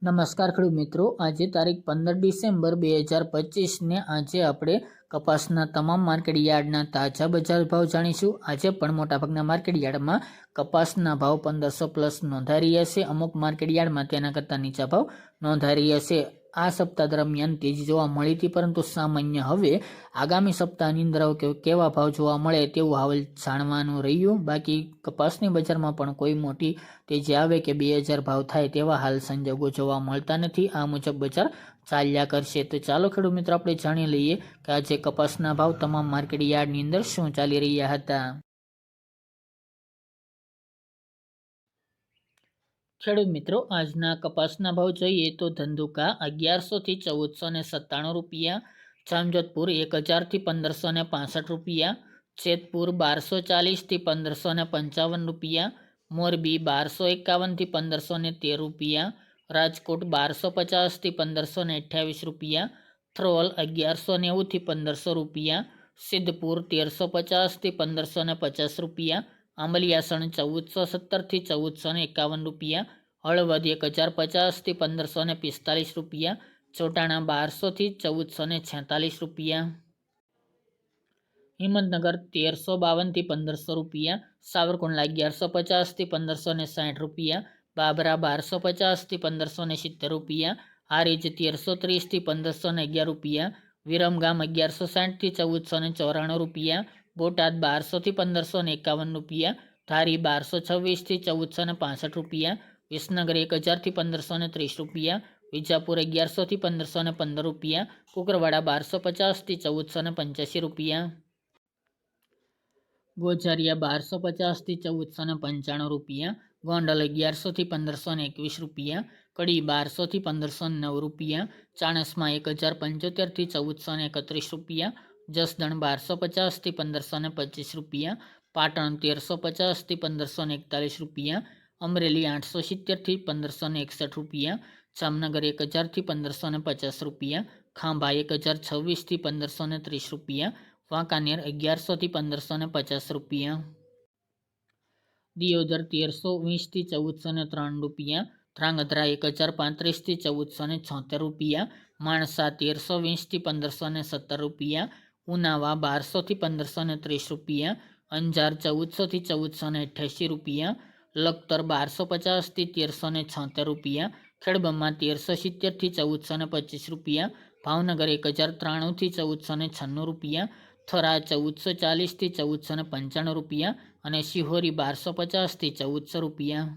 નમસ્કાર ખેડૂત મિત્રો, આજે તારીખ 15 ડિસેમ્બર 2025 ને આજે આપણે કપાસના તમામ માર્કેટ યાર્ડના તાજા બજાર ભાવ જાણીશું। આજે પણ મોટાભાગના માર્કેટ યાર્ડમાં કપાસના ભાવ 1500 પ્લસ નોંધાઈ રહ્યા છે। અમુક માર્કેટ યાર્ડમાં તેના કરતાં નીચા ભાવ નોંધાઈ રહ્યા છે। આ સપ્તાહ દરમિયાન તેજી જોવા મળી હતી, પરંતુ સામાન્ય હવે આગામી સપ્તાહની અંદર કેવા ભાવ જોવા મળે તેવું હાલ જાણવાનું રહ્યું। બાકી કપાસની બજારમાં પણ કોઈ મોટી તેજી આવે કે 2000 ભાવ થાય તેવા હાલ સંજોગો જોવા મળતા નથી। આ મુજબ બજાર ચાલ્યા કરશે। તો ચાલો ખેડૂત મિત્રો, આપણે જાણી લઈએ કે આજે કપાસના ભાવ તમામ માર્કેટ યાર્ડની અંદર શું ચાલી રહ્યા હતા। ખેડૂત મિત્રો, આજના કપાસના ભાવ જોઈએ તો ધંધુકા 1100 થી 1497 રૂપિયા, જામજોધપુર 1000 થી 1565 રૂપિયા, જેતપુર 1240 થી 1555 રૂપિયા, મોરબી 1251 થી 1513 રૂપિયા, રાજકોટ 1250 થી 1528 રૂપિયા, થ્રોલ 1190 થી 1500 રૂપિયા, સિદ્ધપુર 1350 થી 1550 રૂપિયા, આંબલિયાસણ 1470 થી 1451 રૂપિયા, હળવદ 1050 થી 1545 રૂપિયા, ચોટાણા 1200 થી 1446 રૂપિયા, હિંમતનગર 1352 થી 1500 રૂપિયા, સાવરકુંડલા 1150 થી 1560 રૂપિયા, બાબરા 1250 થી 1570 રૂપિયા, હારીજ 1330 થી 1511 રૂપિયા, વિરમગામ 1160 થી 1494 રૂપિયા, બોટાદ 1200 થી 1551 રૂપિયા, ધારી 1226 થી 1465 રૂપિયા, વિસનગર 1000 થી 1530 રૂપિયા, વિજાપુર 1100 થી 1515 રૂપિયા, કુકરવાડા 1250 થી 1485 રૂપિયા, ગોઝારિયા 1250 થી 1495 રૂપિયા, ગોંડલ 1100 થી 1521 રૂપિયા, કડી 1200 થી 1509 રૂપિયા, ચાણસ્મા 1075 થી 1431 રૂપિયા, જસદણ 1250 થી 1525 રૂપિયા, પાટણ 1350 થી 1541 રૂપિયા, અમરેલી 870 થી 1561 રૂપિયા, જામનગર 1000 થી 1550 રૂપિયા, ખાંભા 1026 થી 1530 રૂપિયા, વાંકાનેર 1100 થી 1550 રૂપિયા, દિયોદર 1320 થી 1403 રૂપિયા, ધ્રાંગધ્રા 1035 થી 1476 રૂપિયા, માણસા 1320 થી 1517 રૂપિયા, ઉનાવા 1200 થી 1530 રૂપિયા, અંજાર 1400 થી 1488 રૂપિયા, લખતર 1250 થી 1376 રૂપિયા, ખેડબ્રહ્મા 1370 થી 1425 રૂપિયા, ભાવનગર 1093 થી 1496 રૂપિયા, થરા 1440 થી 1495 રૂપિયા અને શિહોરી 1250 થી 1400 રૂપિયા।